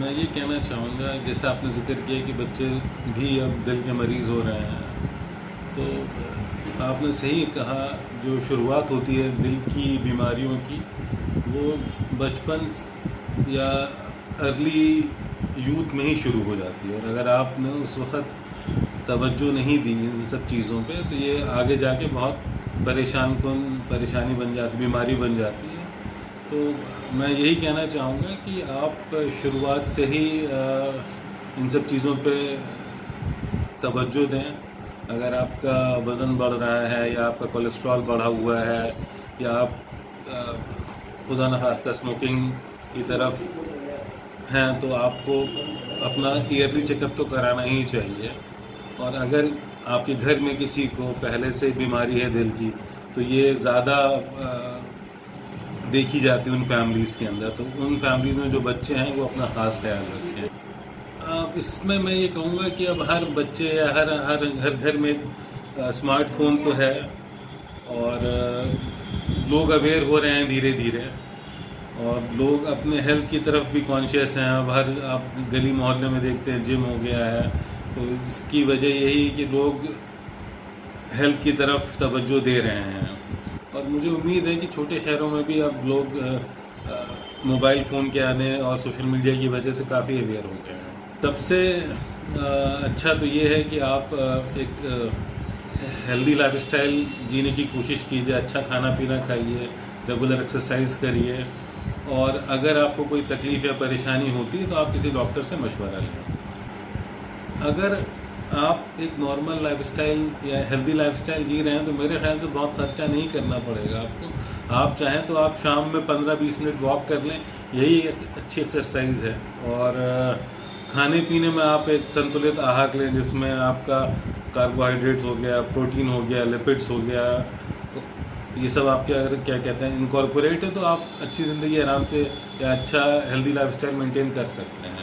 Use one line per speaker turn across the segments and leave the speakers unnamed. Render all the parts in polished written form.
मैं ये कहना चाहूँगा, जैसे आपने ज़िक्र किया कि बच्चे भी अब दिल के मरीज़ हो रहे हैं, तो आपने सही कहा। जो शुरुआत होती है दिल की बीमारियों की, वो बचपन या अर्ली यूथ में ही शुरू हो जाती है, और अगर आपने उस वक़्त तवज्जो नहीं दी इन सब चीज़ों पे, तो ये आगे जाके बहुत परेशानी बन जाती, बीमारी बन जाती है। तो मैं यही कहना चाहूँगा कि आप शुरुआत से ही इन सब चीज़ों पे तवज्जो दें। अगर आपका वज़न बढ़ रहा है या आपका कोलेस्ट्रॉल बढ़ा हुआ है, या आप खुदा न खास्ता स्मोकिंग की तरफ हैं, तो आपको अपना ईयरली चेकअप तो कराना ही चाहिए। और अगर आपके घर में किसी को पहले से बीमारी है दिल की, तो ये ज़्यादा देखी जाती है उन फैमिलीज़ के अंदर। तो उन फैमिलीज़ में जो बच्चे हैं वो अपना ख़ास ख्याल रखें। इसमें मैं ये कहूँगा कि अब हर बच्चे या हर घर में स्मार्टफोन तो है, और लोग अवेयर हो रहे हैं धीरे धीरे, और लोग अपने हेल्थ की तरफ भी कॉन्शियस हैं। अब आप गली मोहल्ले में देखते हैं जिम हो गया है, तो इसकी वजह यही कि लोग हेल्थ की तरफ तवज्जो दे रहे हैं। और मुझे उम्मीद है कि छोटे शहरों में भी अब लोग मोबाइल फ़ोन के आने और सोशल मीडिया की वजह से काफ़ी अवेयर हो गए हैं। सबसे अच्छा तो ये है कि आप एक हेल्दी लाइफस्टाइल जीने की कोशिश कीजिए। अच्छा खाना पीना खाइए, रेगुलर एक्सरसाइज करिए, और अगर आपको कोई तकलीफ़ या परेशानी होती है तो आप किसी डॉक्टर से मशवरा लें। अगर आप एक नॉर्मल लाइफस्टाइल या हेल्दी लाइफस्टाइल जी रहे हैं, तो मेरे ख्याल से बहुत खर्चा नहीं करना पड़ेगा आपको। आप चाहें तो आप शाम में 15-20 मिनट वॉक कर लें, यही एक अच्छी एक्सरसाइज है। और खाने पीने में आप एक संतुलित आहार लें, जिसमें आपका कार्बोहाइड्रेट्स हो गया, प्रोटीन हो गया, लिपिड्स हो गया, तो ये सब आपके अगर क्या कहते हैं इनकॉर्पोरेट है, तो आप अच्छी ज़िंदगी आराम से या अच्छा हेल्दी लाइफस्टाइल मेंटेन कर सकते हैं।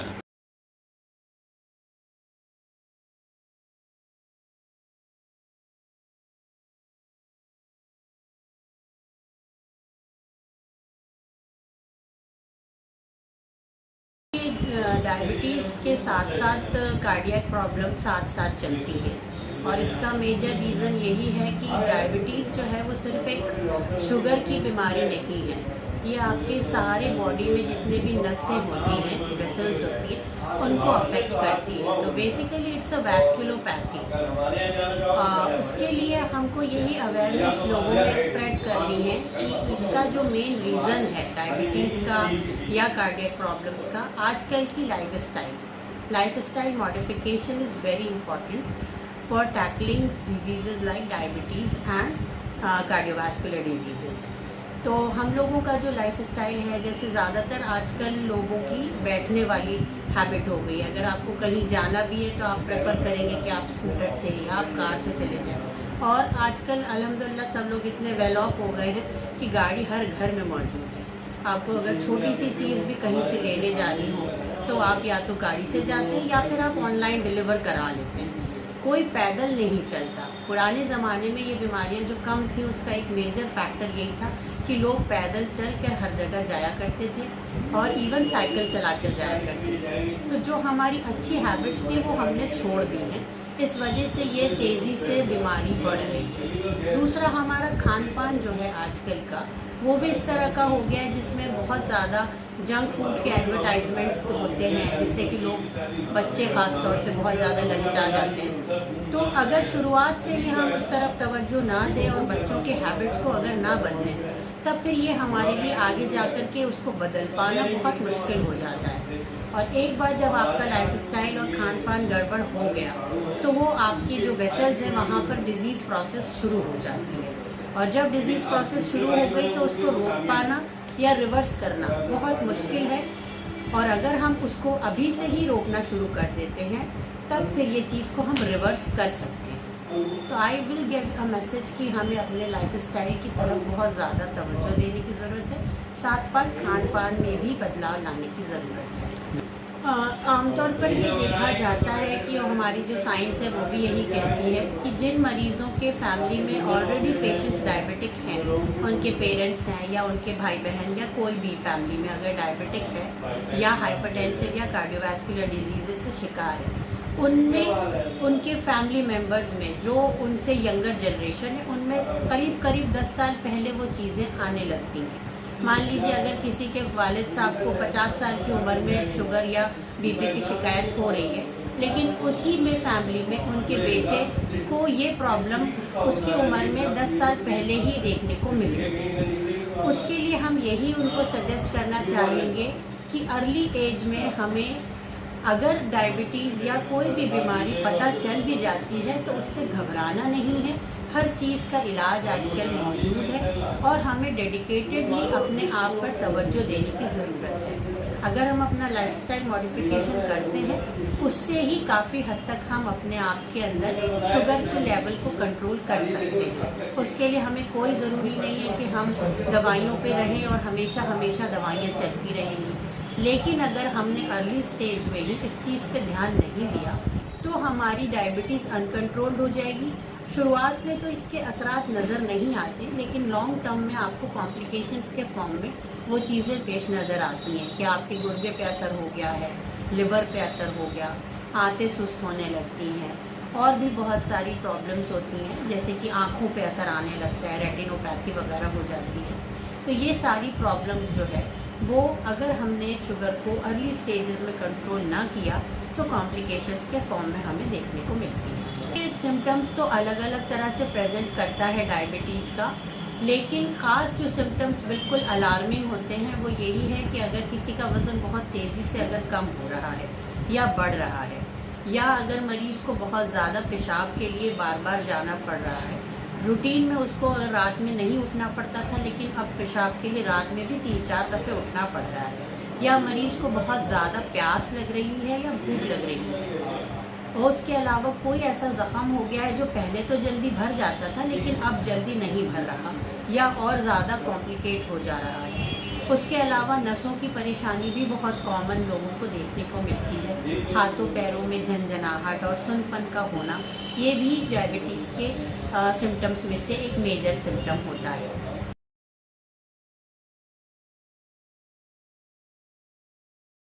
डायबिटीज़ के साथ साथ कार्डियक प्रॉब्लम साथ साथ चलती है, और इसका मेजर रीज़न यही है कि डायबिटीज़ जो है वो सिर्फ एक शुगर की बीमारी नहीं है। ये आपके सारे बॉडी में जितने भी नसें होती हैं, वेसल्स होती हैं, उनको अफेक्ट करती है। तो बेसिकली इट्स अ वैस्कुलोपैथी। उसके लिए हमको यही अवेयरनेस लोगों में स्प्रेड करनी है कि इसका जो मेन रीज़न है डायबिटीज़ का या कार्डियक प्रॉब्लम्स का, आजकल की lifestyle modification is very important for tackling diseases like diabetes and cardiovascular diseases. तो हम लोगों का जो लाइफस्टाइल है, जैसे ज़्यादातर आजकल लोगों की बैठने वाली हैबिट हो गई है। अगर आपको कहीं जाना भी है तो आप प्रेफर करेंगे कि आप स्कूटर से या आप कार से चले जाएं। और आजकल अल्हम्दुलिल्लाह सब लोग इतने वेल ऑफ हो गए हैं कि गाड़ी हर घर में मौजूद है। आपको अगर छोटी सी चीज़ भी कहीं से लेने जानी हो तो आप या तो गाड़ी से जाते हैं या फिर आप ऑनलाइन डिलीवर करा लेते हैं। कोई पैदल नहीं चलता। पुराने ज़माने में ये बीमारियां जो कम थी, उसका एक मेजर फैक्टर यही था कि लोग पैदल चल कर हर जगह जाया करते थे, और इवन साइकिल चला कर जाया करते थे। तो जो हमारी अच्छी हैबिट्स थी वो हमने छोड़ दी हैं। इस वजह से ये तेज़ी से बीमारी बढ़ रही है। दूसरा, हमारा खान पान जो है आजकल का, वो भी इस तरह का हो गया है जिसमें बहुत ज़्यादा जंक फूड के एडवर्टाइजमेंट्स तो होते हैं, जिससे कि लोग, बच्चे खास तौर से, बहुत ज़्यादा ललचा जाते हैं। तो अगर शुरुआत से ही हम उस तरफ तवज्जो ना दें और बच्चों के हैबिट्स को अगर ना बदलें, तब फिर ये हमारे लिए आगे जाकर के उसको बदल पाना बहुत मुश्किल हो जाता है। और एक बार जब आपका लाइफस्टाइल और खान पान गड़बड़ हो गया, तो वो आपकी जो वेसल्स हैं वहाँ पर डिजीज़ प्रोसेस शुरू हो जाती है। और जब डिजीज़ प्रोसेस शुरू हो गई तो उसको रोक पाना या रिवर्स करना बहुत मुश्किल है। और अगर हम उसको अभी से ही रोकना शुरू कर देते हैं, तब फिर ये चीज़ को हम रिवर्स कर सकते हैं। तो I will give a message कि हमें अपने लाइफस्टाइल की तरफ बहुत ज़्यादा तवज्जो देने की ज़रूरत है, साथ साथ खान पान में भी बदलाव लाने की ज़रूरत है। आमतौर पर ये देखा जाता है कि हमारी जो साइंस है वो भी यही कहती है कि जिन मरीजों के फैमिली में ऑलरेडी पेशेंट्स डायबिटिक हैं, उनके पेरेंट्स हैं या उनके भाई बहन या कोई भी फैमिली में अगर डायबिटिक है या हाइपरटेंसिव या कार्डियोवैस्कुलर डिजीज़ से शिकार है, उनमें उनके फैमिली मेम्बर्स में जो उनसे यंगर जनरेशन है उनमें करीब करीब 10 साल पहले वो चीज़ें आने लगती हैं। मान लीजिए अगर किसी के वालिद साहब को 50 साल की उम्र में शुगर या बीपी की शिकायत हो रही है, लेकिन उसी में फैमिली में उनके बेटे को ये प्रॉब्लम उसकी उम्र में 10 साल पहले ही देखने को मिलेगी। उसके लिए हम यही उनको सजेस्ट करना चाहेंगे कि अर्ली एज में हमें अगर डायबिटीज़ या कोई भी बीमारी पता चल भी जाती है तो उससे घबराना नहीं है। हर चीज़ का इलाज आजकल मौजूद है और हमें डेडिकेटेडली अपने आप पर तवज्जो देने की ज़रूरत है। अगर हम अपना लाइफस्टाइल मॉडिफिकेशन करते हैं उससे ही काफ़ी हद तक हम अपने आप के अंदर शुगर के लेवल को कंट्रोल कर सकते हैं। उसके लिए हमें कोई ज़रूरी नहीं है कि हम दवाइयों पे रहें और हमेशा हमेशा दवाइयाँ चलती रहेंगी, लेकिन अगर हमने अर्ली स्टेज में ही इस चीज़ पे ध्यान नहीं दिया तो हमारी डायबिटीज़ अनकंट्रोल्ड हो जाएगी। शुरुआत में तो इसके असरात नज़र नहीं आते, लेकिन लॉन्ग टर्म में आपको कॉम्प्लिकेशंस के फॉर्म में वो चीज़ें पेश नज़र आती हैं कि आपके गुर्दे पे असर हो गया है, लिवर पे असर हो गया, आंतें सुस्त होने लगती हैं और भी बहुत सारी प्रॉब्लम्स होती हैं, जैसे कि आँखों पे असर आने लगता है, रेटिनोपैथी वगैरह हो जाती है। तो ये सारी प्रॉब्लम्स जो है वो अगर हमने शुगर को अर्ली स्टेजेस में कंट्रोल ना किया तो कॉम्प्लिकेशंस के फॉर्म में हमें देखने को मिलती है। ये सिम्टम्स तो अलग अलग तरह से प्रेजेंट करता है डायबिटीज़ का, लेकिन ख़ास जो सिम्टम्स बिल्कुल अलार्मिंग होते हैं वो यही है कि अगर किसी का वज़न बहुत तेज़ी से अगर कम हो रहा है या बढ़ रहा है, या अगर मरीज़ को बहुत ज़्यादा पेशाब के लिए बार बार जाना पड़ रहा है। रूटीन में उसको रात में नहीं उठना पड़ता था, लेकिन अब पेशाब के लिए रात में भी 3-4 दफ़े उठना पड़ रहा है, या मरीज़ को बहुत ज़्यादा प्यास लग रही है या भूख लग रही है, और उसके अलावा कोई ऐसा ज़ख़म हो गया है जो पहले तो जल्दी भर जाता था लेकिन अब जल्दी नहीं भर रहा या और ज़्यादा कॉम्प्लिकेट हो जा रहा है। उसके अलावा नसों की परेशानी भी बहुत कॉमन लोगों को देखने को मिलती है। हाथों पैरों में झंझनाहट और सुनपन का होना, ये भी डायबिटीज़ के सिम्टम्स में से एक मेजर सिम्टम होता है।